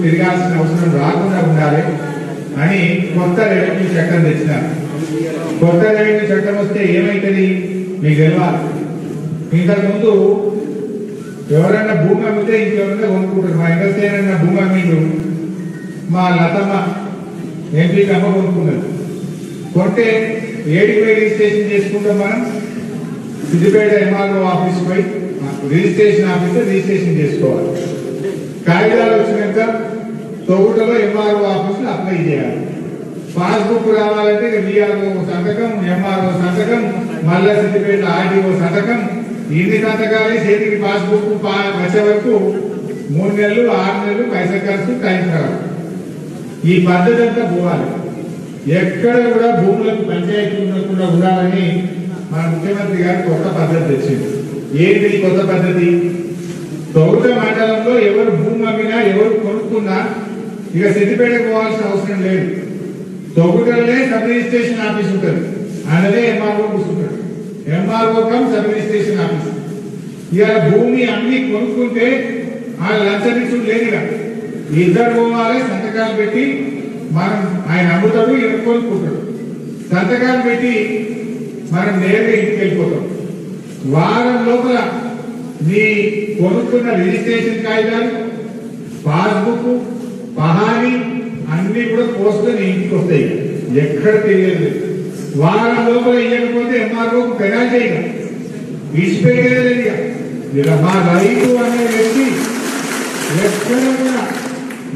తిరగాల్సిన అవసరం రాకుండా ఉండాలి అని కొత్త రెవెన్యూ చట్టం తెచ్చినారు. కొత్త రెవెన్యూ చట్టం వస్తే ఏమైతుంది మీకు తెలియాలి. ఇంతకుముందు ఎవరైనా భూమి అమ్మితే ఇంకెవరైనా కొనుక్కుంటారు. మా ఇండస్ట్రీ భూమి అమ్మిండు, మా లతమ్మ ఎంపీకి అమ్మ కొనుక్కున్నారు. కొంటే ఏడికి పోయి రిజిస్ట్రేషన్ చేసుకుంటాం మనం. సిద్దిపేట ఎంఆర్ఓ ఆఫీస్ పోయి రిజిస్ట్రేషన్ ఆఫీస్ రిజిస్ట్రేషన్ చేసుకోవాలి. కాగితాలు వచ్చినాక తొగుటలో ఎంఆర్ఓ ఆఫీస్ లో అప్లై చేయాలి. పాస్బుక్ రావాలంటే విఆర్ఓ సంతకం, ఎంఆర్ఓ సంతకం, మళ్ళా సిద్దిపేట ఆర్డీఓ సంతకం. ఇన్ని సంతకాలు చేతికి పాస్బుక్ వచ్చే వరకు 3 నెలలు 6 నెలలు పైసలు ఖర్చు టైం రావాలి. ఈ పద్ధతి అంతా పోవాలి. ఎక్కడ కూడా భూములకు పంచాయతీ ఉండకుండా ఉండాలని మన ముఖ్యమంత్రి గారు కొత్త పద్ధతి తెచ్చింది. ఏంటి కొత్త పద్ధతి? తొగుట మండలంలో ఎవరు భూమి అమ్మినా ఎవరు కొనుక్కున్నా ఇక సిద్దిపేటకు పోవాల్సిన అవసరం లేదు. తొగుటలోనే సబ్ రిజిస్ట్రేషన్ ఆఫీస్ ఉంటుంది, అన్నదే ఎంఆర్ఓ కూర్చుంటాడు. MRO come sub registration office. ఇక భూమి అన్ని కొనుక్కుంటే ఆ లంచం లేదుగా, ఇద్దరు పోవాలి, సంతకాలు పెట్టి మనం ఆయన అమ్ముతాడు, ఈయన కొనుక్కుంటాడు. సంతకాలు పెట్టి మనం నేరుగా ఇంటికి వెళ్ళిపోతాం. వారం లోపల నీ కొనుక్కున్న రిజిస్ట్రేషన్ కాగితాలు, పాస్బుక్, పహాని అన్ని కూడా పోస్టుని ఇంటికి వస్తాయి. ఎక్కడ తెలియదు. వారం లోపల ఇవ్వకపోతే ఎంఆర్ఓకు పెనాల్టీ విడిచిపెట్టేది. ఇక మా రైతు అనే వ్యక్తి ఎక్కడ కూడా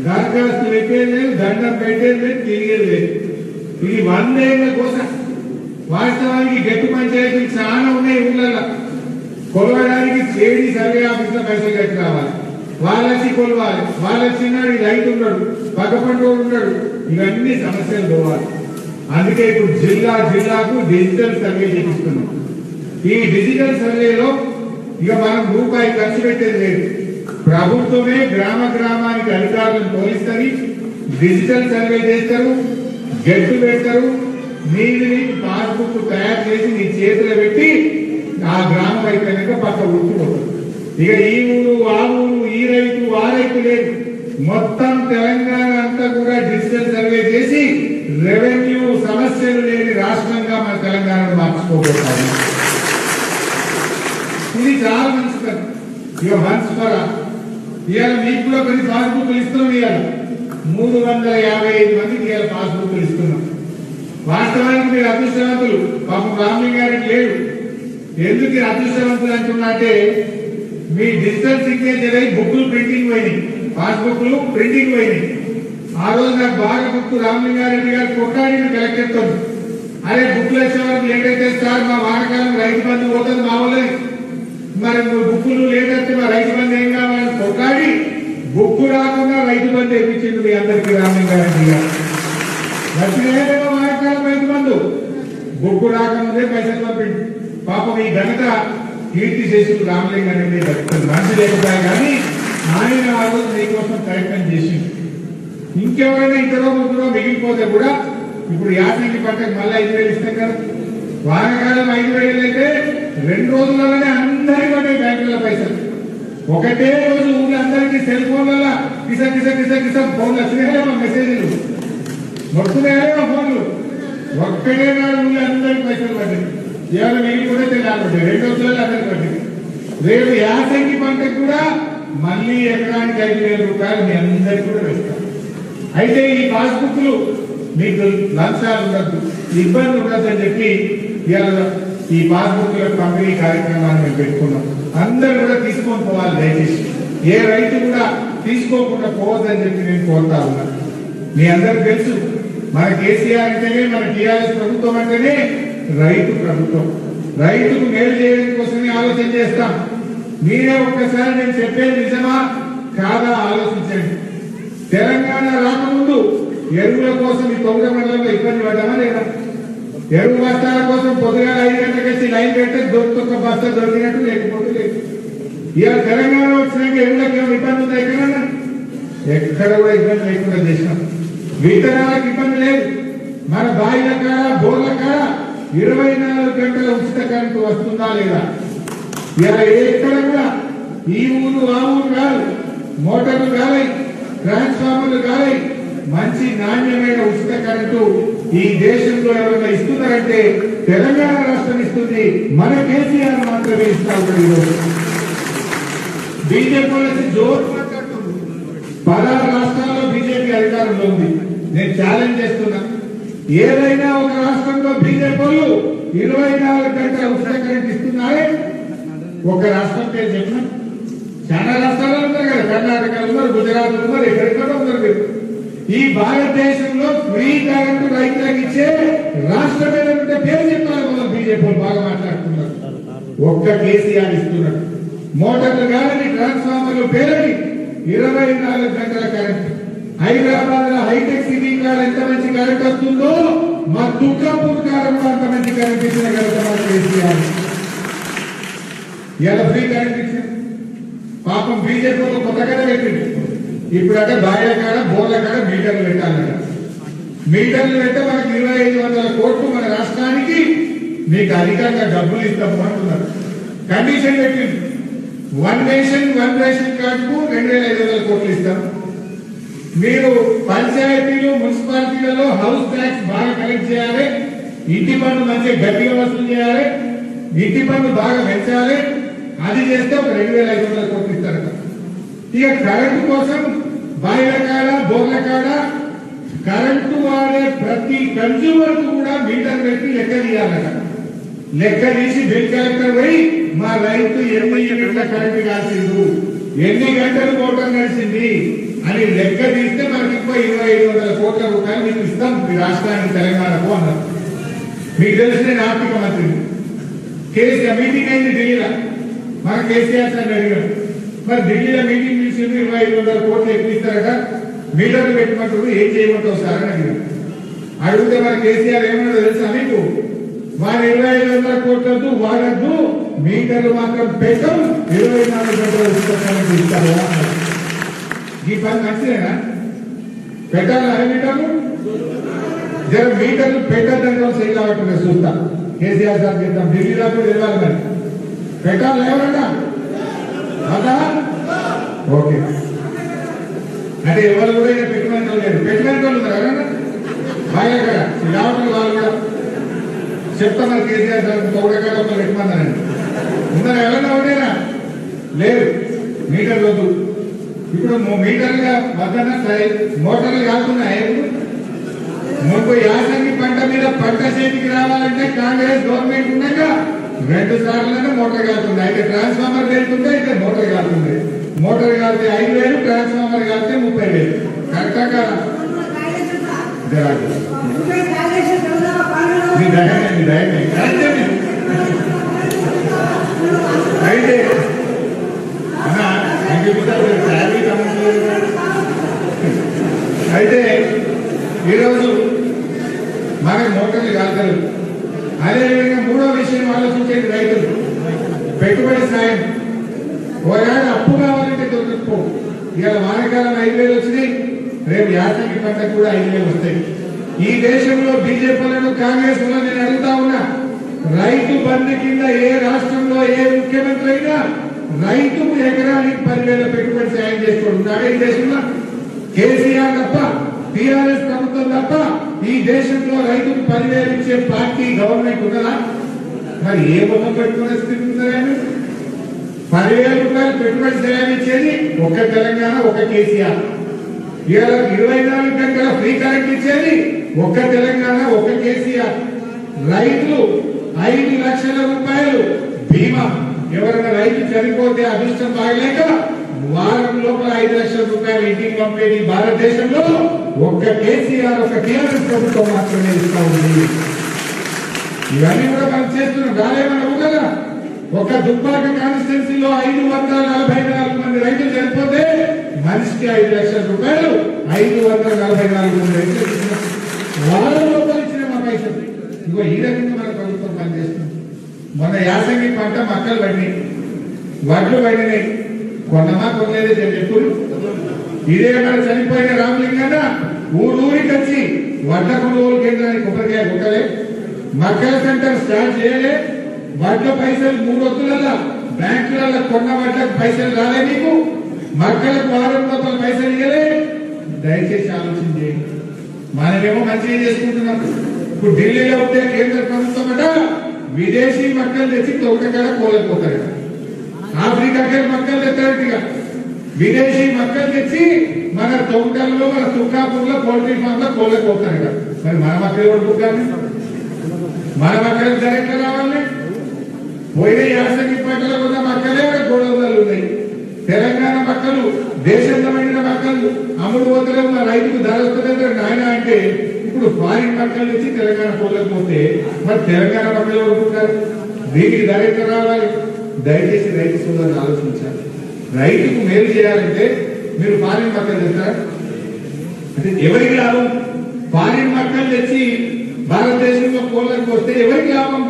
దరఖాస్తు పెట్టేది లేదు, దండం పెట్టేది లేదు, తిరిగేది లేదు. ఇది 100 ఏళ్ల కోసం. వాస్తవానికి గట్టి పంచాయతీలు చాలా ఉన్నాయి ఊళ్ళల్లో. కొలవడానికి చేడి సర్వే ఆఫీస్ లో పైసలు కట్టి రావాలి, వాళ్ళకి కొలవాలి, వాళ్ళకి చిన్నాడు రైతు ఉన్నాడు, పక్క పండు ఉన్నాడు, ఇవన్నీ సమస్యలు పోవాలి. అందుకే ఇప్పుడు జిల్లాకు డిజిటల్ సర్వే చేపిస్తున్నాం. ఈ డిజిటల్ సర్వేలో ఇక మనం రూపాయి ఖర్చు పెట్టేది లేదు. ప్రభుత్వమే గ్రామానికి అధికారులను తోలిస్తుంది, డిజిటల్ సర్వే చేస్తారు, గెట్టు పెడతారు. నీకు పాస్బుక్ తయారు చేసి నీ చేతిలో పెట్టి ఆ గ్రామం అయిపోయాక పక్క ఊరుకుపోతారు. ఇక ఈ ఊరు ఆ ఊరు, ఈ రైతు ఆ రైతు లేదు. మొత్తం తెలంగాణ అంతా కూడా డిజిటల్ సర్వే చేసి రెవెన్యూ సమస్యలు లేని రాష్ట్రంగా మన తెలంగాణను మార్చుకోబోతారు. ఇది చాలా మంచి పని. ఇక మనస్పర ఇవాళ మీకు కూడా కొన్ని పాస్బుక్లు ఇస్తున్నాం. ఇవాళ 355 మందికి ఇవాళ పాస్బుక్లు ఇస్తున్నాం. వాస్తవానికి మీరు అదృష్టవంతులు. పాపం రామలింగారెడ్డి లేడు. ఎందుకు అదృష్టవంతులు అంటున్నా అంటే మీ డిజిటల్ సిగ్నేచర్ అయి బుక్లు ప్రింటింగ్ పోయినాయి, పాస్బుక్లు ప్రింటింగ్ పోయినాయి. ఆ రోజు నాకు బాగా గుర్తు, రామలింగారెడ్డి గారు కొట్టాడిన కలెక్టర్ తో, అరే బుక్లు వచ్చే వరకు లేట్ అయితే సార్ మా వాడకాలం రైతు బంధు పోతుంది మా వాళ్ళని, మరి బుక్కులు లేట్ అయితే మా రైతు బంధు ఏం కావాలని కొట్టాడి బుక్కు రాకుండా రైతు బంధు ఇప్పించింది మీ అందరికీ రామలింగారెడ్డి గారు. లక్ష్మీదేవ వాడకాలం రైతు బంధు బుక్కు రాకముందే పైసలు పంపింది. పాపం ఈ ఘనత కీర్తి చేసుకు రామలింగారెడ్డి దక్కుతుంది. మంచి లేకపోయా కానీ ఆయన ఆ రోజు మీకోసం ప్రయత్నం చేసింది. ఇంకెవరైనా ఇద్దరో ముగ్గురో మిగిలిపోతే కూడా ఇప్పుడు యాసంగి పంటకు మళ్ళీ 5,000 ఇస్తాం కదా. వానకాలం 5,000 అయితే 2 రోజులలోనే అందరికీ పడ్డాయి బ్యాంకుల పైసలు. ఒకటే రోజు ఊళ్ళందరికీ సెల్ ఫోన్లలో కిస ఫోన్లు వచ్చినాయేమో, మెసేజ్లు వస్తున్నాయేమో ఫోన్లు. ఒక్కడే నాడు ఊళ్ళో అందరికీ పైసలు పడ్డాయి. ఇవాళ మిగిలిపోతే తెల్లాపడ్డాయి. 2 రోజులలో అందరికీ పడ్డాయి. రేపు యాసంగి పంటకు కూడా మళ్ళీ ఎకరానికి 5,000 రూపాయలు మీ అందరికీ కూడా వేస్తారు. అయితే ఈ పాస్బుక్లు మీకు లంచాలు ఉండద్దు, ఇబ్బంది ఉండద్దు అని చెప్పి ఇవాళ ఈ పాస్బుక్ల పంపిణీ కార్యక్రమాన్ని మేము పెట్టుకున్నాం. అందరూ కూడా తీసుకొని పోవాలి. దయచేసి ఏ రైతు కూడా తీసుకోకుండా పోవద్దని చెప్పి నేను కోరుతా ఉన్నా. మీ అందరికి తెలుసు, మన కేసీఆర్ అంటేనే, మన టీఆర్ఎస్ ప్రభుత్వం అంటేనే రైతు ప్రభుత్వం. రైతుకు మేలు చేయడం కోసమే ఆలోచన చేస్తాం. మీరే ఒక్కసారి నేను చెప్పేది నిజమా కాదా ఆలోచించండి. తెలంగాణ రాకముందు ఎరువుల కోసం ఈ తొమ్మిది మండలంలో ఇబ్బంది పడ్డామా లేదా? ఎరువు బస్తాల కోసం పొద్దుగాల 5 గంటలకు వచ్చి లైన్ పెడితే దొరికొక బస్తా దొరికినట్టు, లేకపోతే లేదు. ఇవాళ తెలంగాణ వచ్చినాక ఎరువులకు ఏమైనా ఇబ్బంది ఉందా? ఎక్కడ కూడా ఇబ్బంది లేకుండా చేసినాం. విత్తనాలకు ఇబ్బంది లేదు. మన బాయిల కాడ, బోర్ల కాడ 24 గంటల ఉచిత కరెంటు వస్తుందా లేదా? ఇలా ఎక్కడ కూడా ఈ ఊరు ఆ ఊరు కాదు, మోటార్లు కావాలి, ట్రాన్స్ఫార్మర్లు కావాలి, మంచి నాణ్యమైన ఉచిత కరెంటు ఈ దేశంలో ఎవరైనా ఇస్తున్నారంటే తెలంగాణ రాష్ట్రం ఇస్తుంది, మన కేసీఆర్ మాత్రమే ఇస్తా ఉంటాడు. ఈరోజు బీజేపీ వాళ్ళకి జోరు మాట్లాడుతుంది. 16 రాష్ట్రాల్లో బీజేపీ అధికారంలో ఉంది. నేను ఛాలెంజ్ చేస్తున్నా, ఏదైనా ఒక రాష్ట్రంలో బీజేపీ వాళ్ళు 24 గంటల ఉచిత కరెంట్ ఇస్తున్నారే, ఒక రాష్ట్రం పేరు చెప్పిన. చాలా రాష్ట్రాల్లో ఉన్నారు కదా, కర్ణాటకలో ఉన్నారు, గుజరాత్ ఉన్నారు, ఎక్కడెక్కడ ఉన్నారు. మీరు ఈ భారతదేశంలో ఫ్రీ కరెంటు రైతులకు ఇచ్చే రాష్ట్రం ఏదంటే పేరు చెప్పాలి. మనం బీజేపీ బాగా మాట్లాడుతున్నారు. ఒక్క కేసీఆర్ ఇస్తున్నారు. మోటార్లు కాదని, ట్రాన్స్ఫార్మర్లు పేరని 24 గంటల కరెంట్. హైదరాబాద్ లో హైటెక్ సిటీ కాడ ఎంత మంచి కరెంట్ వస్తుందో, మా దుర్గాపూర్ కాలంలో అంత మంచి కరెంట్ ఇచ్చిన కేసీఆర్. ఇలా ఫ్రీ కరెంట్ ఇచ్చారు. పాపం బీజేపీ కొత్తగానే పెట్టింది. ఇప్పుడు అంటే బాయిల కాడ, బోర్ల కాడ మీటర్లు పెట్టాలట. మీటర్లు పెడితే మనకి 2500 కోట్లు మన రాష్ట్రానికి మీకు అధికంగా డబ్బులు ఇస్తాము అంటున్నారు. కండిషన్ పెట్టింది, 1 నేషన్ 1 రేషన్ కార్డుకు 2500 కోట్లు ఇస్తాం. మీరు పంచాయతీలు, మున్సిపాలిటీలలో హౌస్ ట్యాక్స్ బాగా కలెక్ట్ చేయాలి, ఇంటి పన్ను మంచిగా గట్టిగా వసూలు చేయాలి, ఇంటి పన్ను బాగా పెంచాలి. అది చేస్తే ఒక 2500 కోట్లు ఇస్తారట. ఇక కరెంటు కోసం బాయిల కాడ, బోర్ల కాడ కరెంటు వాడే ప్రతి కన్జ్యూమర్ కు కూడా మీటర్ పెట్టి లెక్క తీయాలట. లెక్క తీసి బిల్ కలెక్టర్ పోయి మా రైతు ఎన్ని యూనిట్ల కరెంటు కాల్సిండు, ఎన్ని గంటలు మోటార్ నడిచింది అని లెక్క తీస్తే మనకి 2500 కోట్ల రూపాయలు మీకు ఇస్తాం మీ రాష్ట్రానికి, తెలంగాణకు అన్నారు. మీకు తెలిసిన ఆర్థిక మంత్రి కేసీఆర్ మీటింగ్ అయింది ఢిల్లీలో. మన కేసీఆర్ సార్ అడిగారు, మరి ఢిల్లీలో మీటింగ్ పిలిచింది, 2500 కోట్లు ఎక్కువ ఇస్తారట, మీటర్లు పెట్టమంటారు, ఏం చేయమంటావు సార్ అని అడిగారు. అడిగితే మన కేసీఆర్ ఏమన్నా తెలుసా మీకు, వారు 2500 కోట్లతో వాడద్దు, మీటర్లు మాత్రం పెట్టం, 24 గంటలు ఇస్తారు. ఈ పని మంచిదేనా? పెట్టాలి అదే మీటర్లు. జర మీటర్లు పెట్టద్దంటే సైడ్ అవ్వట్లేదు చూస్తా. కేసీఆర్ సార్ చెప్తాం, ఢిల్లీలో కూడా వెళ్ళాలి. మరి పెట్టాలి ఎవరన్నా అదా? ఓకే, అంటే ఎవరు కూడా పెట్టమని లేదు. పెట్టమని వాళ్ళు ఉన్నారు ఎవరన్నా బాగా కదా రావటం. వాళ్ళు కూడా చెప్తా మరి కేసీఆర్ సార్ ఒకటి పెట్టమన్నారండి. ఉన్నారు ఎవరన్నా ఉండేనా? లేదు, మీటర్లు వద్దు. ఇప్పుడు మీటర్లుగా వద్దన్నా సరే, మోటార్లు కాకుండా మునుపు యాసంగి పంట మీద పంట చేతికి రావాలంటే కాంగ్రెస్ గవర్నమెంట్ ఉండగా 2 సార్లు మోటార్ కాలుతుంది. అయితే ట్రాన్స్ఫార్మర్ వెళ్తుంటే అయితే మోటార్ కాలుతుంది. మోటార్ కాలితే 5000, ట్రాన్స్ఫార్మర్ కాలితే 30,000. కరెక్టా కాదా? అయితే అయితే ఈరోజు మనకి మోటార్లు కాలుతారు. అదేవిధంగా 3వ విషయం ఆలోచించేది రైతులు పెట్టుబడి సాయం. ఒకవేళ అప్పు కావాలంటే దొరకకపో. ఇవాళ వానకాలం 5,000 వచ్చినాయి, రేపు యాసంగి పంట కూడా 5,000 వస్తాయి. ఈ దేశంలో బీజేపీలను, కాంగ్రెస్ నేను అడుగుతా ఉన్నా, రైతు బంధు కింద ఏ రాష్ట్రంలో ఏ ముఖ్యమంత్రి అయినా రైతుకు ఎకరానికి 10,000 పెట్టుబడి సాయం చేసుకోవడం ఈ దేశంలో? కేసీఆర్ తప్ప, టీఆర్ఎస్ ప్రభుత్వం తప్ప ఈ దేశంలో రైతుకు 10,000 ఇచ్చే పార్టీ గవర్నమెంట్ ఉన్నదా? మరి ఏ బొమ్మ పెట్టుకునే స్థితి ఉందని 10,000 రూపాయలు పెట్టుబడి సాయం ఇచ్చేది ఒక తెలంగాణ, ఒక కేసీఆర్. ఇవాళ 24 గంటల ఫ్రీ కరెంట్ ఇచ్చేది ఒక తెలంగాణ, ఒక కేసీఆర్. రైతులు 5 లక్షల రూపాయలు బీమా. ఎవరైనా రైతు చనిపోతే అదృష్టం బాగలేక వారం లోపల 5 లక్షల రూపాయలు ఇంటికి పంపేది భారతదేశంలో ఒక్క కేసీఆర్, ఒక టీఆర్ఎస్ ప్రభుత్వం మాత్రమే ఇస్తా ఉంది. ఇవన్నీ కూడా మనం చేస్తున్నాం. రాలేమన్నా కదా, ఒక దుబ్బాక కాన్స్టిట్యున్సీలో 544 మంది రైతులు చనిపోతే మనిషికి 5 లక్షల రూపాయలు 544 మంది రైతులు వారం లోపల ఇచ్చిన మా పైసలు. ఇగో ఈ రకంగా మన ప్రభుత్వం పనిచేస్తుంది. మొన్న యాసంగి పంట మక్కలు పడినాయి, వడ్లు పడినాయి, కొన్నమా కొనలేదే చెప్పు. ఇదే మన చనిపోయిన రామలింగన్న ఊరికి వచ్చి వడ్ల కొనుగోలు కేంద్రానికి కొబ్బరికాయ కొట్టలే, మక్కల సెంటర్ స్టార్ట్ చేయలే, వడ్ల పైసలు 3 వత్తులలో బ్యాంకులలో కొన్న వడ్లకు పైసలు రాలే, మీకు మక్కలకు వారం లోపల పైసలు ఇవ్వలే, దయచేసి ఆలోచన చేయండి. మనమేమో మంచిగా చేసుకుంటున్నాం. ఇప్పుడు ఢిల్లీలో ఉంటే కేంద్ర ప్రభుత్వం అట విదేశీ మక్కలు తెచ్చి తోటకాడ కోలేకపోతారట. ఆఫ్రికాకి మక్కలు తెస్తారట. విదేశీ మక్కలు తెచ్చి మన తోటల్లో మన తుక్కాపూర్లో పౌల్ట్రీ ఫామ్ లో కోలేకపోతారట. మరి మన మక్కలు కూడా బుక్కాలి, మన మక్కలకు డైరెక్ట్ రావాలి. పోయిన యాసంగి పంటలో ఉన్న మక్కలే గోడవలు ఉన్నాయి. తెలంగాణ మక్కలు దేశంలో పండిన మక్కలు అమ్ముడు పోతలే ఉన్న రైతుకు ధర వస్తుందంటే నాయన అంటే ఇప్పుడు ఫారిన్ మక్కలు నుంచి తెలంగాణ పోలేకపోతే మరి తెలంగాణ మక్కలు కొనుక్కుంటారు. దీనికి ధర ఎంత రావాలి? దయచేసి రైతు సోదరులు ఆలోచించాలి. రైతుకు మేలు చేయాలంటే మీరు ఫారిన్ మక్కలు తెస్తారా? అంటే ఎవరికి లాభం? ఫారిన్ మక్కలు తెచ్చి భారతదేశంలో కోళ్ళకు వస్తే ఎవరికి లాభం?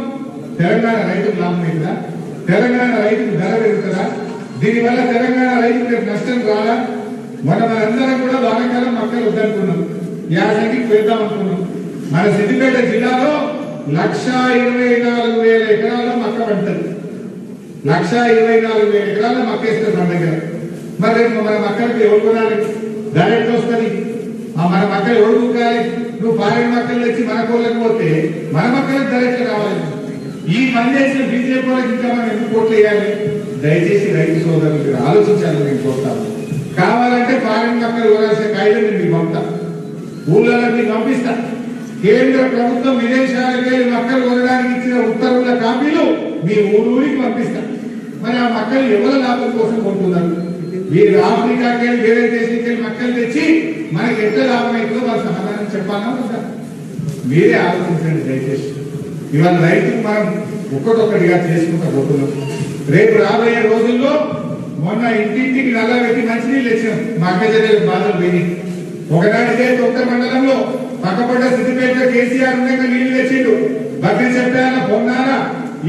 తెలంగాణ రైతుకు లాభం అయిందా? తెలంగాణ రైతుకు ధర పెరుగుతుందా? దీనివల్ల తెలంగాణ రైతులకు నష్టం రాలా? మనందరం కూడా వానాకాలం మక్కలు వద్దనుకున్నాం, యాసంగికి వెళ్దాం అనుకున్నాం. మన సిద్దిపేట జిల్లాలో 1,24,000 ఎకరాల్లో మక్క పండుతుంది. 1,24,000 ఎకరాల్లో మక్క వేస్తారు మన దగ్గర. మరి మన మక్కలకి ఎవరు కొనాలి? ధర ఎంత వస్తుంది? మన మక్కలు ఎవరు ఊకాలి? నువ్వు ఫారిన్ మక్కలు తెచ్చి మన కోళ్ళకి పోతే మన మక్కలకు ధర ఎట్లా రావాలి? ఈ పని చేసిన బీజేపీ వాళ్ళకి ఇంకా మనం ఎందుకు ఓట్లు వేయాలి? దయచేసి రైతు సోదరులు మీరు ఆలోచించాలి. నేను కోరుతాను. కావాలంటే ఫారిన్ మక్కలు కొనాల్సిన కాయిదా నేను మీకు పంపుతా, ఊళ్ళలో మీకు పంపిస్తా. కేంద్ర ప్రభుత్వం విదేశాలకు వెళ్ళి మక్కలు కొనడానికి ఇచ్చిన ఉత్తర్వుల కాపీలు మీ ఊరికి పంపిస్తా. మరి ఆ మక్కలు ఎవరి లాభం కోసం కొంటున్నారు? మీరు ఆఫ్రికాకి వెళ్ళి వేరే దేశానికి వెళ్ళి మక్కలు తెచ్చి మనకి ఎంత లాభం అవుతుందో వాళ్ళ సమాధానం చెప్పాలా? మీరే ఆలోచించండి దయచేసి. ఇవాళ రైతుకు మనం ఒక్కటొక్కటిగా చేసుకుంటూ పోతున్నాం. రేపు రాబోయే రోజుల్లో మొన్న ఇంటింటికి నల్ల పెట్టి మంచినీళ్ళు ఇచ్చాం. మా అక్క చెల్లెలకు బాధలు పోయినాయి. ఒకనాటికే తొక్క మండలంలో పక్కపడ్డ సిద్దిపేట కేసీఆర్ ఉండగా నీళ్లు తెచ్చిండు. బక్రీ చెప్పాల పొన్నాల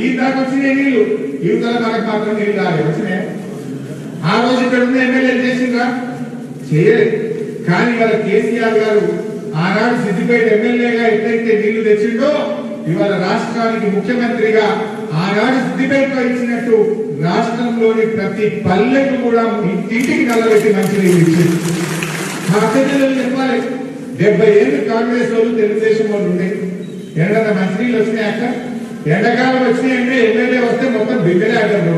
ఈ దాకా వచ్చినాయి నీళ్లు. యువతల మనకు మాత్రం నీళ్లు రాలేదు. వచ్చినాయి. ఆ రోజు ఇక్కడ ఉన్న ఎమ్మెల్యేలు చేసిండ్రా? చేయలేదు. కానీ వాళ్ళ కేసీఆర్ గారు ఆనాడు సిద్దిపేట ఎమ్మెల్యేగా ఎట్లయితే నీళ్లు తెచ్చిండో ఇవాళ రాష్ట్రానికి ముఖ్యమంత్రిగా ఆనాడు సిద్దిపేటలో ఇచ్చినట్టు రాష్ట్రంలోని ప్రతి పల్లెకు కూడా ఇంటికి నల్లబెట్టి మంచి నీళ్ళు ఇచ్చింది. మా అక్కలు చెప్పాలి, 70 ఏళ్ళు కాంగ్రెస్ వాళ్ళు తెలుగుదేశం వాళ్ళు ఉండే ఏదైనా మంచినీళ్ళు వచ్చినాయక ఎండాకాలం వచ్చినాయంటే ఎమ్మెల్యే వస్తే మొత్తం బిడ్డలే ఆడారు.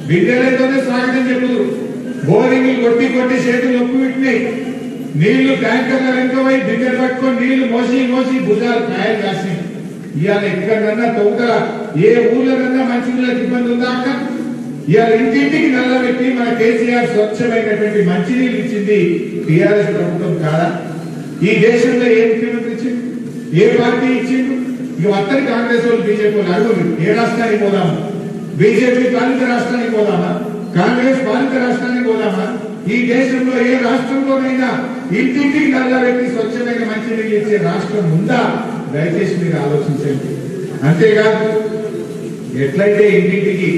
బిడ్డలతోనే స్వాగతం చెప్పుదు. బోరింగ్లు కొట్టి కొట్టి చేతులు నొప్పి పెట్టినాయి. నీళ్లు ట్యాంకర్ల వెనుకపోయి బిడ్డలు పట్టుకొని నీళ్లు మోసి మోసి భుజాలు కాయలు కాసినాయి. ఇవాళ ఎక్కడన్నా తొందర ఏ ఊర్లోనన్నా మంచినీళ్ళకి ఇబ్బంది ఉందా అక్క? ఇవాళ ఇంటింటికి నల్లబెట్టి మన కేసీఆర్ స్వచ్ఛమైనటువంటి మంచినీళ్ళు ఇచ్చింది టీఆర్ఎస్ ప్రభుత్వం కాదా? ఈ దేశంలో ఏ ముఖ్యమంత్రి ఇచ్చిండు? ఏ పార్టీ ఇచ్చిండు? ఇక అత్తని కాంగ్రెస్ వాళ్ళు బీజేపీ వాళ్ళు అడుగురు. ఏ రాష్ట్రానికి పోదాము? బీజేపీ పాలిత రాష్ట్రానికి పోదామా? కాంగ్రెస్ పాలిత రాష్ట్రానికి పోదామా? ఈ దేశంలో ఏ రాష్ట్రంలోనైనా ఇంటింటికి నల్లబెట్టి స్వచ్ఛమైన మంచినీళ్ళు ఇచ్చే రాష్ట్రం ఉందా? దయచేసి మీరు ఆలోచించండి. అంతేకాదు, ఎట్లయితే ఇంటింటికి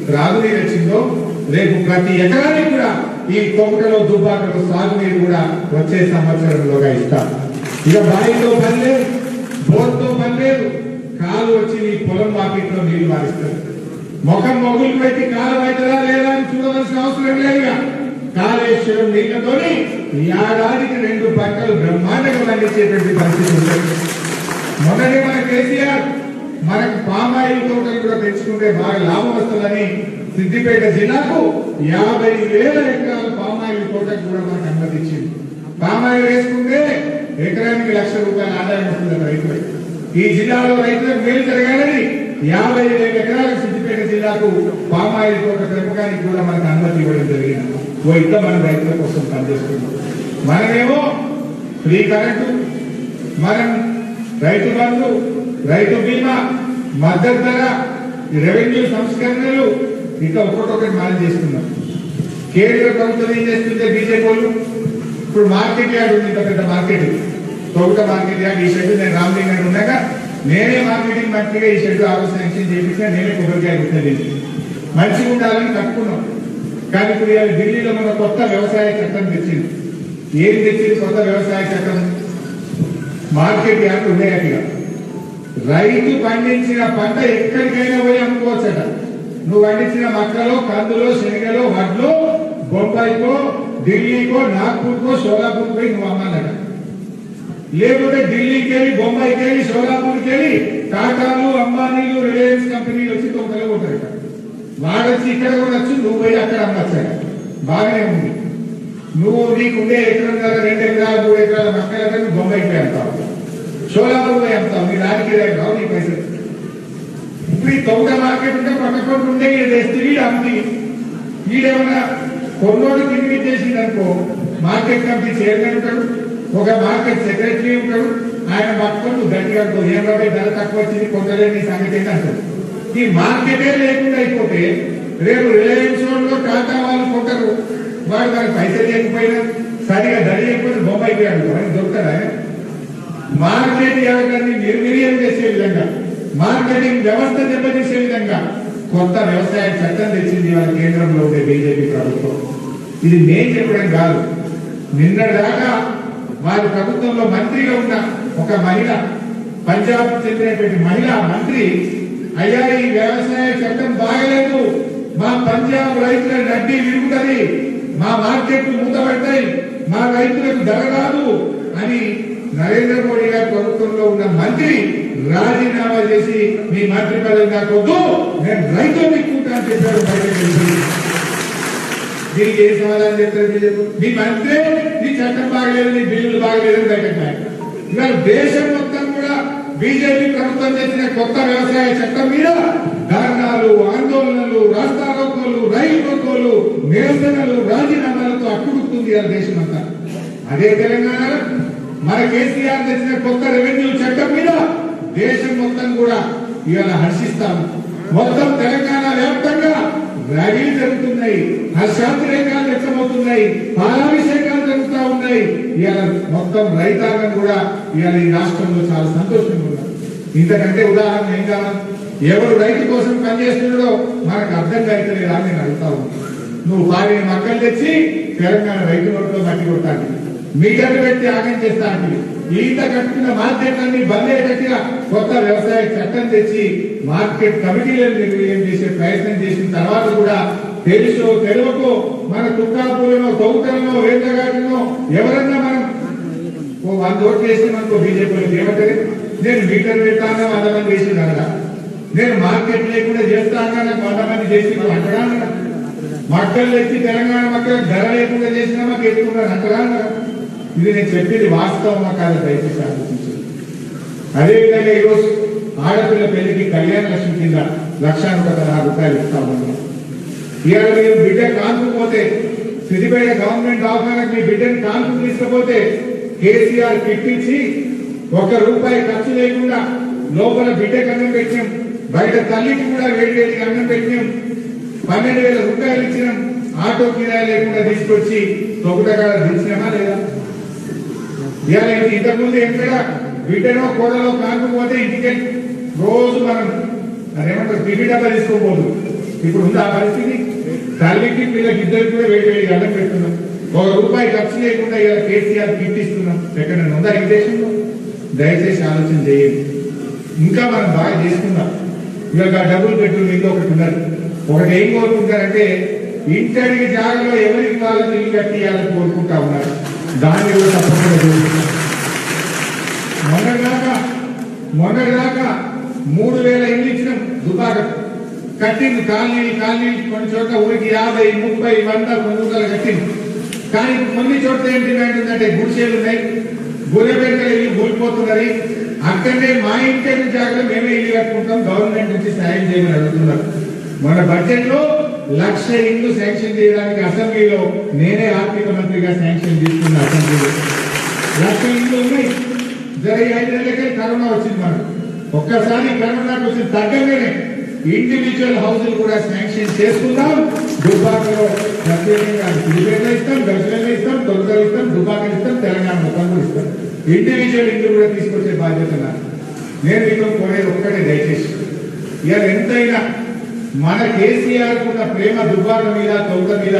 త్రాగునీరు వచ్చిందో రేపు ప్రతి ఎకరానికి కూడా ఈ కోమటలో దుబ్బాకలో సాగునీరు కూడా వచ్చే సంవత్సరంలోగా ఇస్తారు. ఇక బావితో పని లేదు, బోర్తో పని లేదు. కాలు వచ్చి ఈ పొలం వాకిట్లో నీళ్లు మారిస్తారు. ముఖం మొగులు పెట్టి కాలు అవుతుందా లేదా అని చూడవలసిన అవసరం లేదుగా. కాళేశ్వరం నీళ్లతోని ఏడాదికి 2 పంటలు బ్రహ్మాండంగా పండించేటువంటి పరిస్థితి ఉంటుంది. మొన్ననే మన కేసీఆర్ మనకు పామాయిల్ తోటలు కూడా పెంచుకుంటే బాగా లాభం వస్తుందని సిద్దిపేట జిల్లాకు 50,000 ఎకరాల పామాయిల్ తోటకు కూడా మనకు అనుమతించింది. పామాయిల్ వేసుకుంటే ఎకరానికి ₹1,00,000 ఆదాయం వస్తుంది రైతులకు. ఈ జిల్లాలో రైతులకు మేలు జరగాలని 50,000 ఎకరాలకు సిద్దిపేట జిల్లాకు పామాయిల్ తోట పెంపకానికి కూడా మనకు అనుమతి ఇవ్వడం జరిగింది. ఇట్లా మనం రైతుల కోసం పనిచేస్తున్నాం. మనమేమో ఫ్రీ కరెంటు, మనం రైతు బంధు, రైతు బీమా, మద్దతు ధర, రెవెన్యూ సంస్కరణలు ఇంకా ఒక్కొక్కటి మనం చేస్తున్నాం. కేంద్ర ప్రభుత్వం ఏం చేస్తుంటే బీజేపీ వాళ్ళు ఇప్పుడు మార్కెట్ యార్డ్ ఉంది. ఇంత పెద్ద మార్కెట్, తొగుట మార్కెట్ యార్డ్. ఈ షెడ్ నేను రామలింగం ఉండగా నేనే మార్కెటింగ్ మంత్రిగా ఈ షెడ్ ఆఫీస్ శాంక్షన్ చేయించినా, నేనే కొబ్బరికాయ గుర్తుంది. మంచిగా ఉండాలని కట్టుకున్నాం. కానీ ఇప్పుడు ఢిల్లీలో మన కొత్త వ్యవసాయ చట్టం తెచ్చింది. ఏం తెచ్చింది కొత్త వ్యవసాయ చట్టం? మార్కెట్ యార్డ్ ఉండేట్టుగా రైతు పండించిన పంట ఎక్కడికైనా పోయి అమ్ముకోవచ్చట. నువ్వు పండించిన మక్కలో, కందులో, శనగలో, వడ్లో బొంబాయికో ఢిల్లీకో నాగ్పూర్కో షోలాపూర్ పోయి నువ్వు అమ్మాలట. లేకపోతే ఢిల్లీకి వెళ్ళి బొంబాయికి వెళ్ళి షోలాపూర్కి వెళ్ళి టాటాలు అంబానీలు రిలయన్స్ కంపెనీలు వచ్చి తొందరగా ఉంటారట. వాడొచ్చి ఇక్కడ కొనొచ్చు, నువ్వు పోయి అక్కడ అమ్మచ్చాడు. బాగానే ఉంది. నువ్వు నీకుండే ఎకరంగా 2 ఎకరాలు 3 ఎకరాల మక్కలతో నువ్వు బొంబాయికి పోయి అమ్ముతావు, షోలాపూర్ పోయి అమ్ముతావు. నీ రాజకీయ రావు నీ పైసలు. ఇప్పుడు ఈ తొంగ మార్కెట్ ఉంటే పక్కన ఉండే వీడు అమ్మి వీడేమన్నా కొన్నోడు కింది చేసింది అనుకో, మార్కెట్ కమిటీ చైర్మన్ ఉంటాడు, ఒక మార్కెట్ సెక్రటరీ ఉంటాడు. ఆయన పట్టుకొని గట్టిగా ఏం రూపాయి ధర తక్కువ వచ్చింది కొందరేని సంగతి అంటాడు. ఈ మార్కెటే లేకుండా అయిపోతే రేపు రిలయన్స్ లో టాటా వాళ్ళు కొంటారు. వాడు దానికి పైసలు లేకపోయినా సరిగా ధర లేకపోతే బొంబాయి పోయాడు అని దొరుకుతాడా? మార్కెట్ ఎవరిని నిర్వీర్యం చేసే విధంగా, మార్కెటింగ్ వ్యవస్థ దెబ్బతీసే విధంగా కొత్త వ్యవసాయ చట్టం తెచ్చింది వాళ్ళ కేంద్రంలో ఉండే బీజేపీ ప్రభుత్వం. ఇది నేను చెప్పడం కాదు. నిన్నటిదాకా వారి ప్రభుత్వంలో మంత్రిగా ఉన్న ఒక మహిళ, పంజాబ్ చెందినటువంటి మహిళా మంత్రి, అయ్యా ఈ వ్యవసాయ చట్టం బాగలేదు, మా పంజాబ్ రైతుల నడ్డి విరుగుతుంది, మా మార్కెట్లు మూతపడతాయి, మా రైతులకు ధర రాదు అని నరేంద్ర మోడీ గారి ప్రభుత్వంలో ఉన్న మంత్రి రాజీనామా చేసి మీ మంత్రి పదవి నాకొద్దు, నేను రైతులు ఎక్కుంటా అని చెప్పారు. దీనికి ఏ సమాధానం చెప్తారు? మీ మంత్రి నీ చట్టం బాగలేదు, నీ బిల్లులు బాగలేదని బయటకు. ఇవాళ దేశం మొత్తం కూడా బీజేపీ ప్రభుత్వం తెచ్చిన కొత్త వ్యవసాయ చట్టం మీద ధర్నాలు, ఆందోళనలు, రాస్తారోకోలు, రైలు రోకోలు, నిరసనలు, రాజీనామాలతో అట్టుడుతుంది ఇవాళ దేశం అంతా. అదే తెలంగాణలో మన కేసీఆర్ తెచ్చిన కొత్త రెవెన్యూ చట్టం మీద దేశం మొత్తం కూడా ఇవాళ హర్షిస్తాము. మొత్తం తెలంగాణ వ్యాప్తంగా ర్యాలీలు జరుగుతున్నాయి, హర్షాతిరేకాలు వ్యక్తమవుతున్నాయి, పాలాభిషేకాలు జరుగుతూ ఉన్నాయి. ఇవాళ మొత్తం రైతాంగం కూడా ఇవాళ ఈ రాష్ట్రంలో చాలా సంతోషంగా ఉన్నారు. ఇంతకంటే ఉదాహరణ ఏం కావాలి? ఎవరు రైతు కోసం పనిచేస్తున్నాడో మనకు అర్థం కాలేదు అని నేను అడుగుతా ఉన్నాను. నువ్వు వారిని మక్కలు తెచ్చి తెలంగాణ రైతు నోట్లో మట్టి కొట్టాలి, మీటర్లు పెట్టి ఆగం చేస్తాను, ఈత కట్టుకున్న మార్కెట్లన్నీ బంద్ అయ్యేటట్టుగా కొత్త వ్యవసాయ చట్టం తెచ్చి మార్కెట్ కమిటీలను నిర్వహణ చేసే ప్రయత్నం చేసిన తర్వాత కూడా తెలుసో తెలియకో మన తుక్కాపూరనో, తౌటనో, వేదగాడినో ఎవరన్నా మనం 100 ఓట్లు వేసి మనకు బీజేపీ ఏమంటారు? నేను మీటర్ పెడతాను 100 మంది వేసింది అనగా, నేను మార్కెట్ లేకుండా చేస్తాను నాకు 100 మంది చేసి అంటడా, మక్కలు తెచ్చి తెలంగాణ మక్కలు ధర లేకుండా చేసినా మాకు ఎత్తుకున్నారు అంటరా? ఇది నేను చెప్పింది వాస్తవమా కాదు దయచేసి ఆలోచించారు. అదేవిధంగా ఈరోజు ఆడపిల్ల పెళ్లికి కళ్యాణ లక్ష్మి కింద 1,16,000 రూపాయలు ఇస్తా ఉన్నాం. ఇవాళ మీరు బిడ్డ కానుకపోతే, సిద్దిపేట గవర్నమెంట్ దవాఖానకు మీ బిడ్డని కానుకు తీసుకపోతే కేసీఆర్ కిట్ ఇచ్చి ₹1 ఖర్చు లేకుండా లోపల బిడ్డకు అన్నం పెట్టినాం, బయట తల్లికి కూడా వేడివేడికి అన్నం పెట్టినాం, 12,000 రూపాయలు ఇచ్చినాం, ఆటో కిరాయి లేకుండా తీసుకొచ్చి తొగుటగా దించినామా లేదా? ఇవాళ ఇంతకుముందు ఎక్కడ బిడ్డనో కోడలో కాకపోతే ఇంటికి రోజు మనం అదేమంటారు టిఫీ డబ్బా తీసుకోపోదు. ఇప్పుడు ఉంది ఆ పరిస్థితి. తల్లికి పిల్లకి ఇద్దరికి కూడా వేడి వేడి అన్నం పెడుతున్నాం, ₹1 ఖర్చు లేకుండా ఇలా కేసీఆర్ కిట్ ఇస్తున్నాం. ఎక్కడైనా ఉందా ఈ దేశంలో? దయచేసి ఆలోచన చేయండి. ఇంకా మనం బాగా చేసుకుందాం. ఇవాళ డబుల్ బెడ్రూమ్ ఇల్లు ఒకటి ఉన్నది. ఒకటి ఏం కోరుకుంటారంటే ఇంటడికి జాగలో ఎవరికి వాళ్ళని ఇల్లు కట్టియాలని కోరుకుంటా ఉన్నారు. దాన్ని కూడా తప్పకుండా చూస్తున్నాం. మొన్నటిదాకా 3,000 ఇల్లు ఇచ్చినాం. దుబాక కట్టింది కాలనీ కొన్ని చోట్ల ఊరికి 50, 30, 100, 200 కట్టింది. కానీ కొన్ని చోట్ల ఏం డిమాండ్ ఉందంటే గుడిసేలు ఉన్నాయి, గుర్రెపెంకలు ఇల్లు కూలిపోతున్నది, అక్కడనే మా ఇంటి జాగ్రత్త మేమే ఇల్లు కట్టుకుంటాం, గవర్నమెంట్ నుంచి సాయం చేయమని అడుగుతున్నారు. మన బడ్జెట్ లో 1,00,000 ఇల్లు శాంక్షన్ చేయడానికి అసెంబ్లీలో నేనే ఆర్థిక మంత్రిగా శాంక్షన్ తీసుకున్న. అసెంబ్లీలో 1,00,000 ఇల్లు ఉన్నాయి. జర 5 నెలలకే కరోనా వచ్చింది. మనం ఒక్కసారి కరోనాకు వచ్చి తగ్గగానే ఇండివిజువల్ హౌసులు కూడా శాంక్షన్ చేసుకుందాం. దుబ్బాకలో ప్రత్యేకంగా సిద్దిపేటలో ఇస్తాం, గజ్వేల్లో ఇస్తాం, తొలకలు ఇస్తాం, దుబ్బాకలు ఇస్తాం, తెలంగాణ మొత్తం కూడా ఇస్తాం. ఇండివిజువల్ ఇల్లు కూడా తీసుకొచ్చే బాధ్యత నాకు. నేను మీకు కోరేది ఒక్కటే, దయచేసి ఇవాళ ఎంతైనా మన కేసీఆర్ ఉన్న ప్రేమ దుబ్బాక మీద, తొలక మీద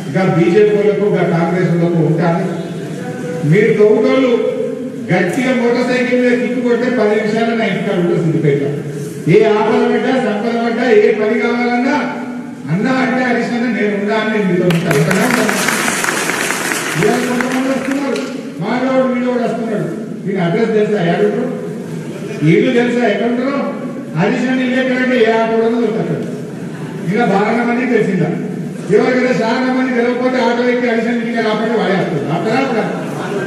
ఇంకా బీజేపీలకు కాంగ్రెస్ లకు ఉంటారు. మీరు తొలకలు గట్టిగా మోటార్ సైకిల్ మీద తిప్పుకొట్టే 10 నిమిషాలు నా ఇంటికాడ ఉంటుంది సిద్దిపేట. ఏ ఆపద పడ్డా, సంపద పడ్డా, ఏ పని కావాలన్నా అన్నా అంటే హరీష్ అన్న నేను ఉన్నా కానీ మీతో కొంతమంది వస్తున్నారు, మానవుడు వీడోడు వస్తున్నాడు. మీకు అడ్రస్ తెలుసా? ఏడుంటారు ఇల్లు తెలుసా? ఎక్కడుంటారో అడిషన్ ఇల్లు ఎక్కడంటే ఏ ఆటో దొరుకుతాడు. ఇంకా బాగా మంది తెలిసిందా? ఎవరికైనా చాలా మంది తెలియకపోతే ఆటో ఎక్కి అడిషన్ ఇంకా కాబట్టి వాడేస్తారు. అక్కడ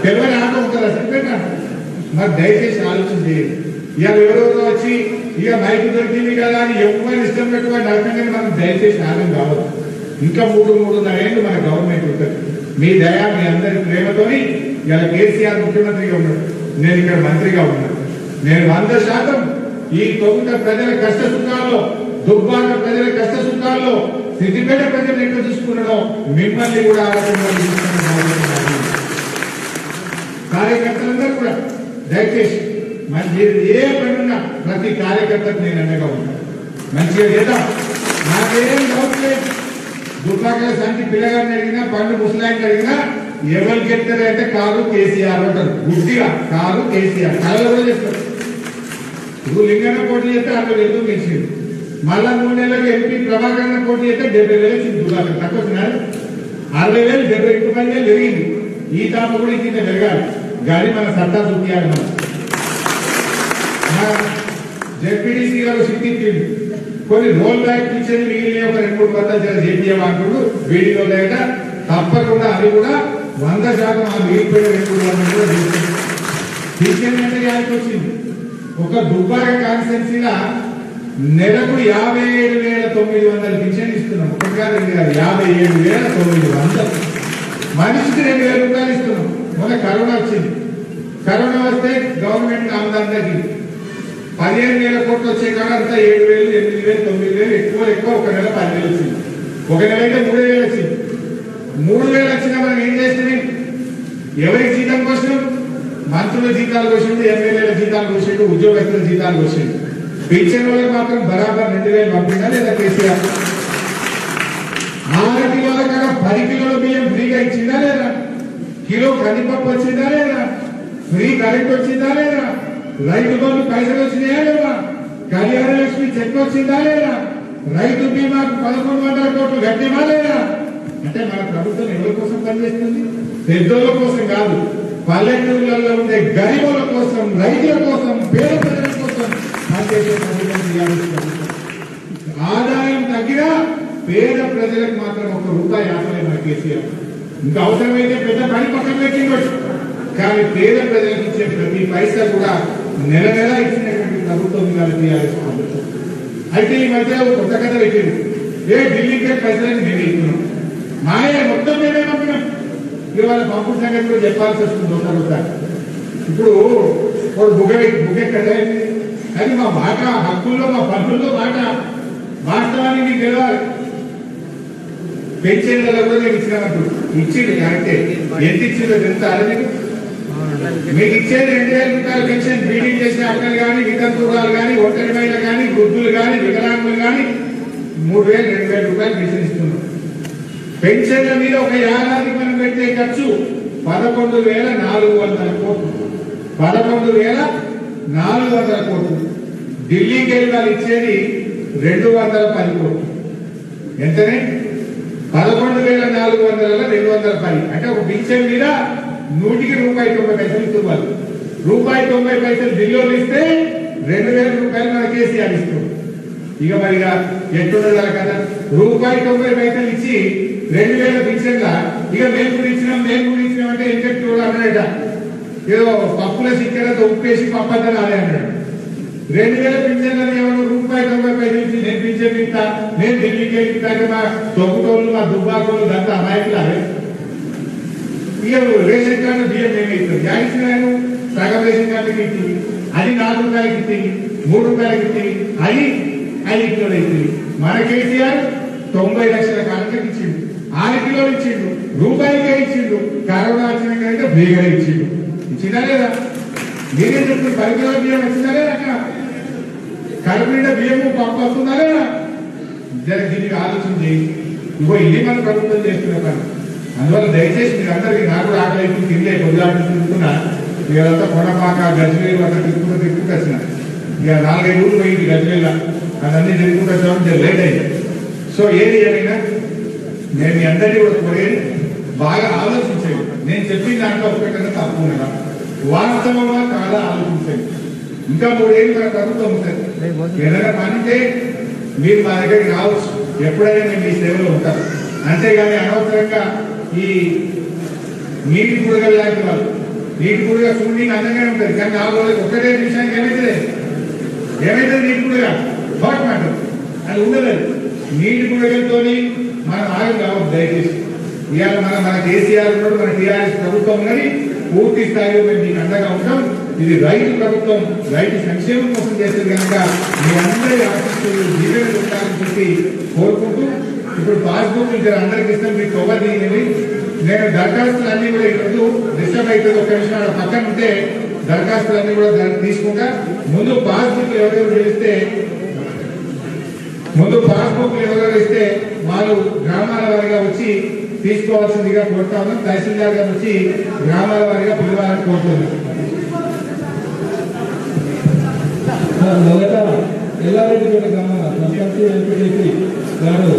తెలియని ఆటో ఉంటుందా? చెప్పేట మరి దయచేసి ఆలోచన చేయండి. ఇక ఎవరెవరో వచ్చి ఇక మైకు దొరికింది కదా అని ఎవరి ఇష్టం పెట్టుకొని నడకండి. మనం దయచేసి ఆగం కావద్దు. ఇంకా 3-3.5 ఏళ్ళు మన గవర్నమెంట్ ఉంటుంది. మీ దయ, మీ అందరి ప్రేమతోని ఇలా కేసీఆర్ ముఖ్యమంత్రిగా ఉన్నాడు, నేను ఇక్కడ మంత్రిగా ఉన్నాను. నేను 100% ఈ తొగుట ప్రజల కష్ట సుఖాల్లో, దుబ్బాక ప్రజల కష్ట సుఖాల్లో, సిద్దిపేట ప్రజలు ఎక్కడ చూసుకున్నాడో మిమ్మల్ని కూడా కార్యకర్తలందరూ కూడా దయచేసి మీరు ఏ పనున్నా ప్రతి కార్యకర్తకు నేను అండగా ఉంటాను. మంచిగా చేద్దాం. నాకేం డౌట్ లేదు. దుబ్బాకల సంటి పిల్లగారిని అడిగినా, పండు ముసలాయిని అడిగినా ఎవరు చెప్తారు అంటే కారు కేసీఆర్ అంటారు. గుడ్డిగా కారు కేసీఆర్ కళలో కూడా చెప్తారు. ఇప్పుడు లింగన్న పోటీ చేస్తే 60,000 గెలిచింది. మళ్ళా 3 నెలలకు ఎంపీ ప్రభాకరణ పోటీ చేస్తే 70,000 వచ్చింది. దుబ్బాక తక్కువ వచ్చినారు. 60,000 70,000 పెరిగింది. ఈ తాప కూడా ఇంత పెరగాలి. గాలి మన సత్తా చూపించాలి. మన జెడ్పీటీసీ గారు సిట్టించింది. కొన్ని రోల్ బ్యాక్ ఇచ్చేది మిగిలిన ఒక 2-3 పద్ధతులు చేపియాలి అంటుడు వీడియో లేక తప్పకుండా అది కూడా 100% ఆ మిగిలిపోయిన 2-3 కూడా పింఛన్ అంటే యాడికి వచ్చింది. ఒక దుబ్బాక కాన్స్టిట్యున్సీగా నెలకు 57,900 పింఛన్ ఇస్తున్నాం. ఒకటి కాదు, 57,900 మనిషికి 2,000 రూపాయలు ఇస్తున్నాం. మొన్న కరోనా వచ్చింది. కరోనా వస్తే గవర్నమెంట్ ఆమదాని తగ్గింది. 15,000 కోట్లు వచ్చే కాడ అంతా 7,000, 8,000, 9,000 ఎక్కువ ఒక నెల 10,000 వచ్చింది. ఒక నెల అయితే 3,000 వచ్చింది. 3,000 వచ్చినా మనం ఏం చేస్తుంది? ఎవరికి జీతం కోసినాం? మంత్రుల జీతాలు కోసిండు, ఎమ్మెల్యేల జీతాలు కోసిండు, ఉద్యోగస్తుల జీతాలు కోసిండు. పెన్షన్ వాళ్ళకి మాత్రం బరాబర్ 2,000 పంపిందా లేదా కేసీఆర్? 6 కిలోల కన్నా 10 కిలోల బియ్యం ఫ్రీగా ఇచ్చిందా లేదా? కిలో కందిపప్పు వచ్చిందా లేదా? ఫ్రీ కరెంట్ వచ్చిందా లేదా? రైతు బంధు పైసలు వచ్చినాయా లేదా? కళ్యాణ లక్ష్మి చెక్ వచ్చిందా లేదా? రైతు బీమాకు 1,100 కోట్లు కట్టినా లేదా? అంటే మన ప్రభుత్వం ఎవరి కోసం పనిచేస్తుంది? పెద్దోళ్ళ కోసం కాదు, పల్లెటూళ్ళలో ఉండే గరీబుల కోసం, రైతుల కోసం, పేద ప్రజల కోసం పనిచేసే ప్రభుత్వం. ఆదాయం తగ్గినా పేద ప్రజలకు మాత్రం ₹1 ఆదాయం మన కేసీఆర్. ఇంకా అవసరమైతే పెద్ద పని పక్కన పెట్టిండొచ్చు, కానీ పేద ప్రజలకు ఇచ్చే ప్రతి పైసా కూడా నెల నెల ఇచ్చినటువంటి ప్రభుత్వం టీఆర్ఎస్ ప్రభుత్వం. అయితే ఈ మధ్య కొత్త కథ పెట్టింది. ఢిల్లీకి పైసలని మేము ఇస్తున్నాం, మాయ మొత్తం మేమే పంపినాం. ఇవాళ పంపుడు సంగతి కూడా చెప్పాల్సి వస్తుంది ఒకసారి. ఇప్పుడు ఒక బుగ కదా, అది మా మాట హక్కుల్లో, మా పన్నుల్లో మాట. వాస్తవానికి మీకు తెలియాలి. పెన్షన్లలో కూడా నేను ఇచ్చినట్టు ఇచ్చింది కరెక్టే. ఎంత ఇచ్చిందో తెలుసా? అదే మీకు ఇచ్చేది 2,000 రూపాయల పెన్షన్. బీడీలు చేసిన అక్కలు కానీ, వితంతువురాలు కానీ, ఒంటరి మహిళలు కానీ, వృద్ధులు కానీ, వికలాంగులు కానీ 3,000, 2,000 రూపాయలు పెన్షన్ ఇస్తున్నాం. పెన్షన్ల మీద ఒక ఏడాదికి మనం పెట్టే ఖర్చు 11,400 కోట్లు. 11,400 కోట్లు. ఢిల్లీకి వెళ్ళి వాళ్ళు ఇచ్చేది 210 కోట్లు. ఎంతనే? 11,400 210. అంటే ఒక పెన్షన్ మీద 100కి ₹1.90 ఇస్తున్నారు. ₹1.90 ఢిల్లీలో ఇస్తే 2,000 రూపాయలు మన కేసీఆర్ ఇస్తాం. ఇక మరిగా ఎట్లుండాలి కదా? ₹1.90 ఇచ్చి 2,000 పెన్షన్లా ఇక మేము కూడా ఇచ్చినాం అంటే ఏం చెప్పి అన్నాడట. ఏదో పప్పుల చిక్కలతో ఉప్పేసి పప్పద్దని అదే అన్నాడు. 2,000 పెన్షన్లని ఎవరు ₹1.90 ఇచ్చి నేను పెన్షన్ ఇస్తా, నేను ఢిల్లీకి వెళ్ళి మా తొక్కుటోళ్ళు, మా దుబ్బాకోళ్ళు అంతా అమాయకులాగే. ఇక రేషన్ కార్డు బియ్యం మేమే ఇస్తాం. జాయిస్తున్నాను సగం రేషన్ కార్డుకి ఇచ్చింది, అది ₹4 ఇచ్చింది, ₹3 ఇచ్చింది, అది 5 కిలోలు ఇచ్చింది. మన కేసీఆర్ 90 లక్షల కానుకకి ఇచ్చిండు, 6 కిలోలు ఇచ్చిండు, రూపాయికే ఇచ్చిండు. కరోనా వచ్చినాక బేగా ఇచ్చిండు. ఇచ్చిందా లేదా? మీరే చెప్తుంది. 10 కిలోల బియ్యం వచ్చిందా లేదా? కడుపు నిండా బియ్యము పప్పు వస్తుందా లేదా? దీనికి ఆలోచన చేయి. ఇగో ఇది మన ప్రభుత్వం చేస్తున్న పని. అందువల్ల దయచేసి మీరు అందరికీ, నాకు కూడా ఆకలి అయితే తిండే కొద్దిగా తింటున్నా. ఇదంతా కొనపాక గజ్వేలు అట్లా తిప్పుకుంటూ వచ్చిన. ఇక 4-5 ఊళ్ళు పోయింది గజ్వేల, అదన్నీ తిరుగుకుంటూ వచ్చామని లేట్ అయింది. సో ఏది ఏమైనా నేను మీ అందరినీ కూడా కోరేది బాగా ఆలోచించండి. నేను చెప్పిన దాంట్లో ఒకటైనా తప్పు ఉన్నదా, వాస్తవంగా కాదా ఆలోచించండి. ఇంకా 3 ఏళ్ళు మన ప్రభుత్వం ఉంటుంది. ఏదైనా పనితే మీరు మా దగ్గరికి రావచ్చు, ఎప్పుడైనా మేము మీ సేవలో ఉంటారు. అంతేగాని అనవసరంగా ఈ నీటి పుడగలు లాంటి వాళ్ళు, నీటి పుడగ చూడడానికి అందంగానే ఉంటుంది, కానీ 4 రోజులకు ఒకటే విషయానికి ఏమైతుంది నీటి పుడగ హాట్ మ్యాటర్ అది ఉండదు. నీటి పుడగలతో మనం ఆగం కావచ్చు. దయచేసి ఇవాళ మన కేసీఆర్ ఉన్నాడు, మన టీఆర్ఎస్ ప్రభుత్వం ఉన్నది, పూర్తి స్థాయిలో మేము మీకు అండగా ఉంటాం. ఇది రైతు ప్రభుత్వం, రైతు సంక్షేమం కోసం చేసేది కనుక మీ అందరి ఆశిస్తులు జీవన ఉండాలని చెప్పి కోరుకుంటూ, ఇప్పుడు పాస్బుక్ ఇక్కడ అందరికి ఇస్తాం, మీకు కవర్ తీయండి. నేను దరఖాస్తులన్నీ కూడా ఈరోజు డిస్టర్బ్ అవుతుంది, ఒక నిమిషం పక్కన ఉంటే దరఖాస్తులన్నీ కూడా తీసుకుంటా. ముందు పాస్బుక్ ఎవరెవరు ఇస్తే వాళ్ళు గ్రామాల వారిగా వచ్చి తీసుకోవాల్సిందిగా కోరుతా ఉన్నాం. తహసీల్దార్ గారు వచ్చి గ్రామాల వారిగా పిలవాలని కోరుతున్నాం. మొదట ఎల్లారెడ్డిపేట గ్రామ సర్పంచ్ ఎంపీటీసీ గారు